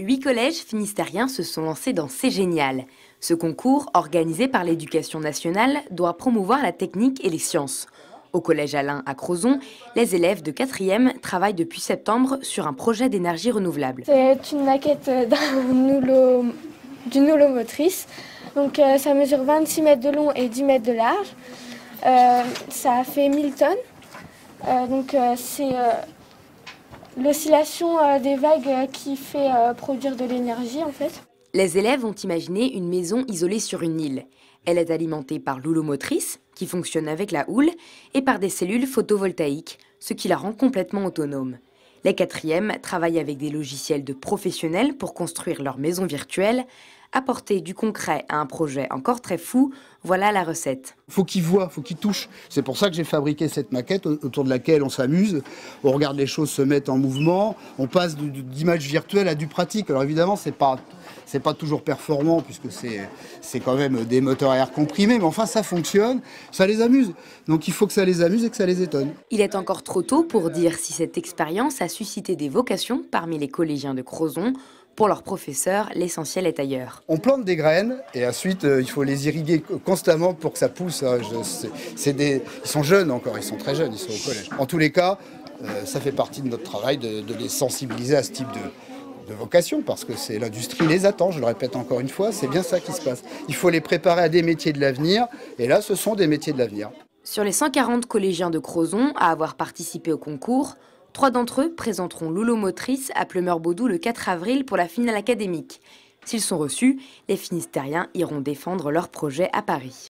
8 collèges finistériens se sont lancés dans C'est Génial. Ce concours, organisé par l'Éducation nationale, doit promouvoir la technique et les sciences. Au collège Alain à Crozon, les élèves de 4e travaillent depuis septembre sur un projet d'énergie renouvelable. C'est une maquette d'une houlo motrice. Donc, ça mesure 26 mètres de long et 10 mètres de large. Ça fait 1000 tonnes. C'est l'oscillation des vagues qui fait produire de l'énergie en fait. Les élèves ont imaginé une maison isolée sur une île. Elle est alimentée par l'houlo motrice, qui fonctionne avec la houle, et par des cellules photovoltaïques, ce qui la rend complètement autonome. Les 4e travaillent avec des logiciels de professionnels pour construire leur maison virtuelle. Apporter du concret à un projet encore très fou, voilà la recette. Faut qu'ils voient, faut qu'ils touchent. C'est pour ça que j'ai fabriqué cette maquette autour de laquelle on s'amuse, on regarde les choses se mettre en mouvement, on passe d'images virtuelles à du pratique. Alors évidemment, c'est pas toujours performant puisque c'est quand même des moteurs à air comprimé, mais enfin ça fonctionne, ça les amuse. Donc il faut que ça les amuse et que ça les étonne. Il est encore trop tôt pour dire si cette expérience a suscité des vocations parmi les collégiens de Crozon. Pour leurs professeurs, l'essentiel est ailleurs. On plante des graines et ensuite il faut les irriguer constamment pour que ça pousse. Ils sont jeunes encore, ils sont très jeunes, ils sont au collège. En tous les cas, ça fait partie de notre travail de les sensibiliser à ce type de vocation parce que l'industrie les attend, je le répète encore une fois, c'est bien ça qui se passe. Il faut les préparer à des métiers de l'avenir et là ce sont des métiers de l'avenir. Sur les 140 collégiens de Crozon à avoir participé au concours, 3 d'entre eux présenteront l'houlo motrice à Pleumeur-Baudou le 4 avril pour la finale académique. S'ils sont reçus, les Finistériens iront défendre leur projet à Paris.